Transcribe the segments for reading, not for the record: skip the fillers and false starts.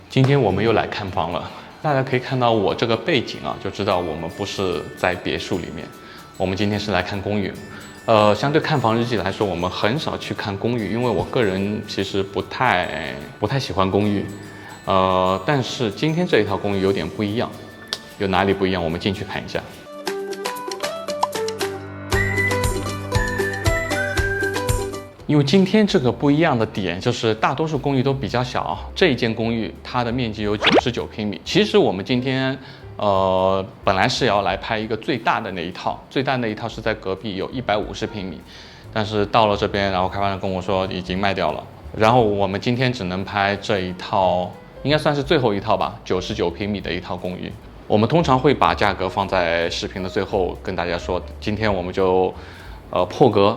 今天我们又来看房了，大家可以看到我这个背景啊，就知道我们不是在别墅里面，我们今天是来看公寓。相对看房日记来说，我们很少去看公寓，因为我个人其实不太喜欢公寓。但是今天这一套公寓有点不一样，有哪里不一样？我们进去看一下。因为今天这个不一样的点就是大多数公寓都比较小，这一间公寓它的面积有99平米。其实我们今天本来是要来拍一个最大的那一套，最大的那一套是在隔壁有150平米，但是到了这边，然后开发商跟我说已经卖掉了，然后我们今天只能拍这一套，应该算是最后一套吧，99平米的一套公寓。我们通常会把价格放在视频的最后跟大家说，今天我们就破格。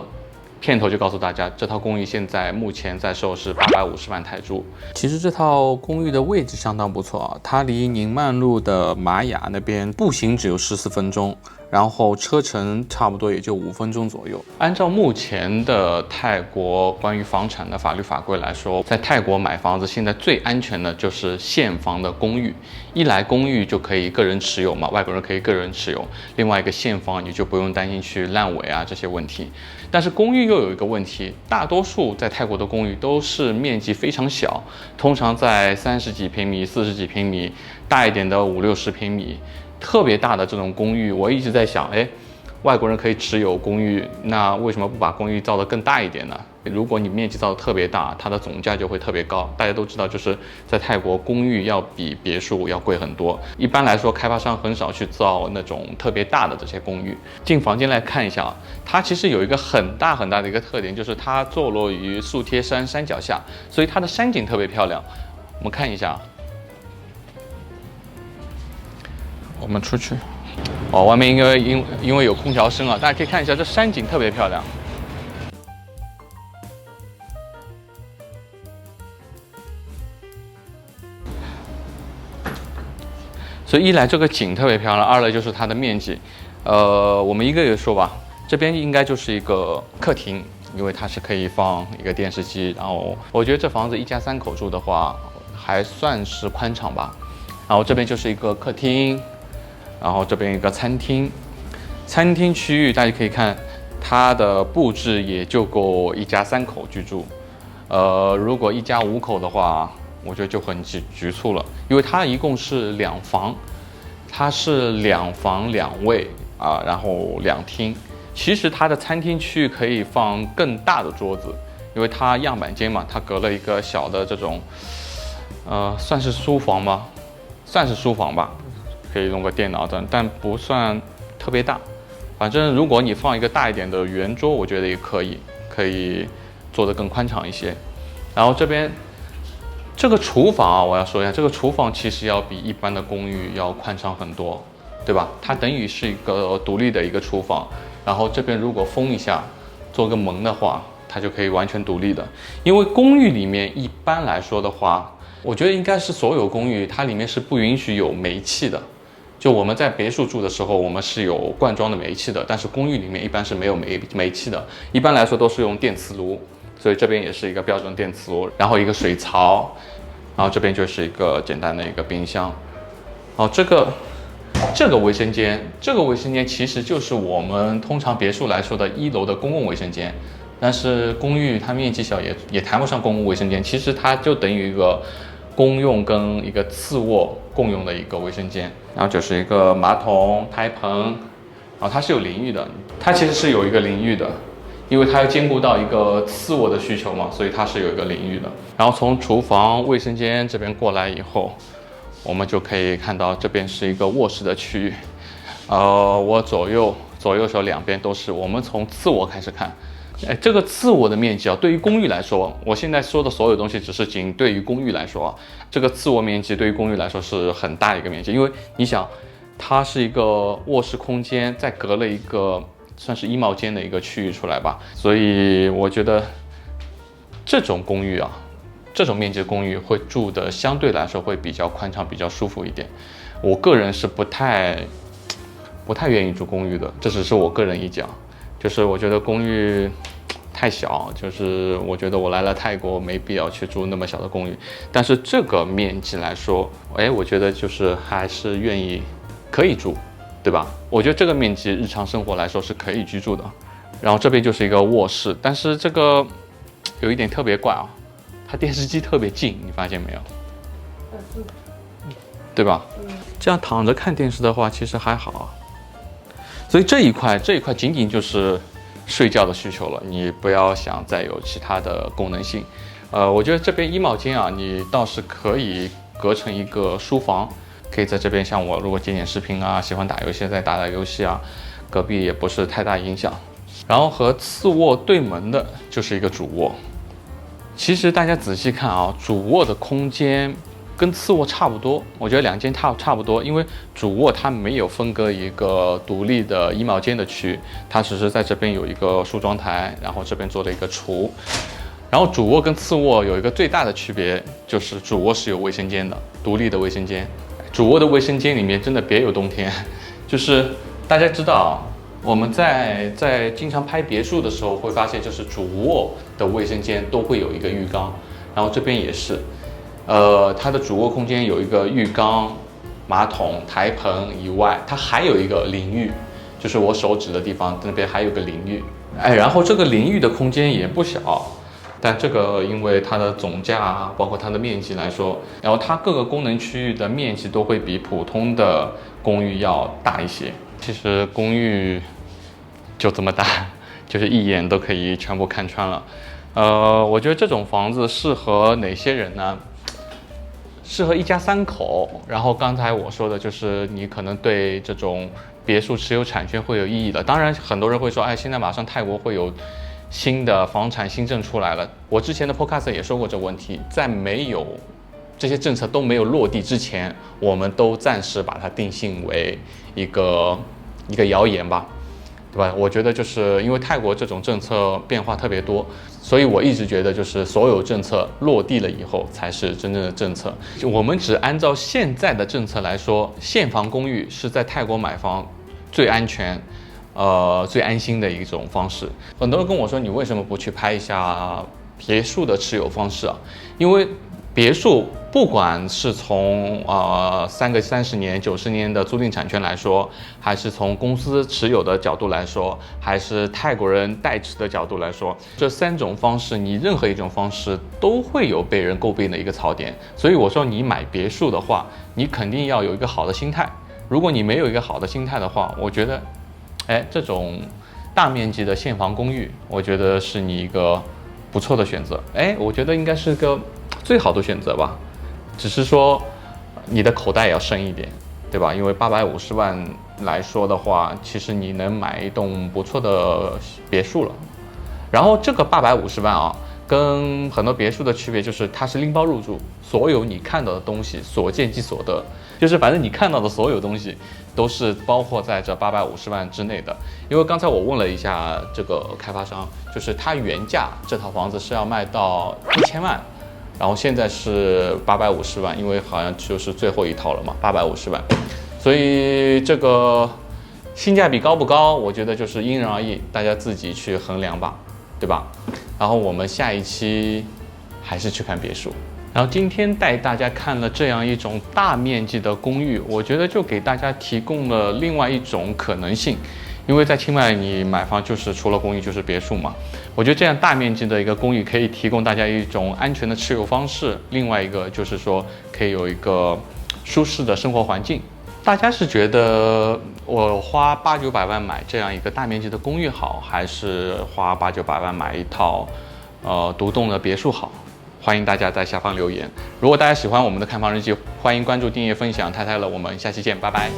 片头就告诉大家，这套公寓现在目前在售是850万泰铢。其实这套公寓的位置相当不错啊，它离宁曼路的玛雅那边步行只有14分钟，然后车程差不多也就5分钟左右。按照目前的泰国关于房产的法律法规来说，在泰国买房子现在最安全的就是现房的公寓。一来公寓就可以个人持有嘛，外国人可以个人持有；另外一个现房你就不用担心去烂尾啊这些问题。但是公寓又有一个问题，大多数在泰国的公寓都是面积非常小，通常在30几平米、40几平米，大一点的50、60平米。特别大的这种公寓，我一直在想，外国人可以持有公寓，那为什么不把公寓造得更大一点呢？如果你面积造得特别大，它的总价就会特别高。大家都知道，就是在泰国公寓要比别墅要贵很多。一般来说，开发商很少去造那种特别大的这些公寓。进房间来看一下啊，它其实有一个很大的一个特点，就是它坐落于素贴山山脚下，所以它的山景特别漂亮。我们看一下，我们出去。外面因为有空调声啊，大家可以看一下，这山景特别漂亮。所以一来这个景特别漂亮，二来就是它的面积。我们一个一个说吧，这边应该就是一个客厅，因为它是可以放一个电视机。然后我觉得这房子一家3口住的话，还算是宽敞吧。然后这边就是一个客厅。然后这边一个餐厅，餐厅区域大家可以看，它的布置也就够一家3口居住。如果一家5口的话，我觉得就很局促了，因为它一共是2房，它是2房2卫啊，然后2厅。其实它的餐厅区域可以放更大的桌子，因为它样板间嘛，它隔了一个小的这种，算是书房吗？算是书房吧。可以弄个电脑的，但不算特别大。反正如果你放一个大一点的圆桌，我觉得也可以做得更宽敞一些。然后这边这个厨房啊，我要说一下，这个厨房其实要比一般的公寓要宽敞很多，对吧？它等于是一个独立的一个厨房。然后这边如果封一下，做个门的话，它就可以完全独立的。因为公寓里面一般来说的话，我觉得应该是所有公寓它里面是不允许有煤气的。就我们在别墅住的时候，我们是有罐装的煤气的，但是公寓里面一般是没有煤气的，一般来说都是用电磁炉，所以这边也是一个标准电磁炉，然后一个水槽，然后这边就是一个简单的一个冰箱。好，这个卫生间，其实就是我们通常别墅来说的1楼的公共卫生间，但是公寓它面积小，也谈不上公共卫生间，其实它就等于一个公用跟一个次卧共用的一个卫生间。然后就是一个马桶、台盆，然后它是有淋浴的，它其实是有一个淋浴的，因为它要兼顾到一个次卧的需求嘛，所以它是有一个淋浴的。然后从厨房、卫生间这边过来以后，我们就可以看到这边是一个卧室的区域。我左右手两边都是，我们从次卧开始看。这个次卧的面积啊，对于公寓来说，我现在说的所有东西只是仅对于公寓来说啊，这个次卧面积对于公寓来说是很大一个面积，因为你想，它是一个卧室空间，再隔了一个算是衣帽间的一个区域出来吧，所以我觉得这种公寓啊，这种面积的公寓会住的相对来说会比较宽敞、比较舒服一点。我个人是不太愿意住公寓的，这只是我个人意见啊，就是我觉得公寓太小，就是我觉得我来了泰国没必要去住那么小的公寓。但是这个面积来说，我觉得就是还是愿意可以住，对吧？我觉得这个面积日常生活来说是可以居住的。然后这边就是一个卧室，但是这个有一点特别怪啊，它电视机特别近，你发现没有？对吧？这样躺着看电视的话，其实还好啊。所以这一块仅仅就是睡觉的需求了，你不要想再有其他的功能性。我觉得这边衣帽间啊，你倒是可以隔成一个书房，可以在这边像我如果剪视频啊，喜欢打游戏再打游戏啊，隔壁也不是太大影响。然后和次卧对门的就是一个主卧。其实大家仔细看啊，主卧的空间跟次卧差不多，我觉得两间差不多，因为主卧它没有分割一个独立的衣帽间的区，它只是在这边有一个梳妆台，然后这边做了一个橱。然后主卧跟次卧有一个最大的区别，就是主卧是有卫生间的，独立的卫生间。主卧的卫生间里面真的别有洞天，就是大家知道。我们在经常拍别墅的时候会发现，就是主卧的卫生间都会有一个浴缸，然后这边也是，它的主卧空间有一个浴缸、马桶、台盆以外，它还有一个淋浴，就是我手指的地方那边还有个淋浴，然后这个淋浴的空间也不小，但这个因为它的总价包括它的面积来说，然后它各个功能区域的面积都会比普通的公寓要大一些。其实公寓就这么大，就是一眼都可以全部看穿了。我觉得这种房子适合哪些人呢？适合一家三口。然后刚才我说的就是你可能对这种别墅持有产权会有异议的。当然，很多人会说，现在马上泰国会有新的房产新政出来了。我之前的 podcast 也说过这个问题，在没有这些政策都没有落地之前，我们都暂时把它定性为一个谣言吧，对吧？我觉得就是因为泰国这种政策变化特别多，所以我一直觉得就是所有政策落地了以后才是真正的政策。我们只按照现在的政策来说，现房公寓是在泰国买房最安全、最安心的一种方式。很多人跟我说，你为什么不去拍一下别墅的持有方式啊？因为别墅不管是从30年、90年的租赁产权来说，还是从公司持有的角度来说，还是泰国人代持的角度来说，这3种方式，你任何一种方式都会有被人诟病的一个槽点。所以我说，你买别墅的话，你肯定要有一个好的心态。如果你没有一个好的心态的话，我觉得，这种大面积的现房公寓，我觉得是你一个不错的选择。我觉得应该是个最好的选择吧，只是说你的口袋也要深一点，对吧？因为850万来说的话，其实你能买一栋不错的别墅了。然后这个850万啊，跟很多别墅的区别就是它是拎包入住，所有你看到的东西所见即所得，就是反正你看到的所有东西都是包括在这850万之内的。因为刚才我问了一下这个开发商，就是他原价这套房子是要卖到1000万。然后现在是850万，因为好像就是最后一套了嘛，850万，所以这个性价比高不高，我觉得就是因人而异，大家自己去衡量吧，对吧？然后我们下一期还是去看别墅。然后今天带大家看了这样一种大面积的公寓，我觉得就给大家提供了另外一种可能性。因为在清迈你买房就是除了公寓就是别墅嘛，我觉得这样大面积的一个公寓可以提供大家一种安全的持有方式，另外一个就是说可以有一个舒适的生活环境。大家是觉得我花800-900万买这样一个大面积的公寓好，还是花800-900万买一套独栋的别墅好？欢迎大家在下方留言。如果大家喜欢我们的看房日记，欢迎关注、订阅、分享太太了。我们下期见，拜拜。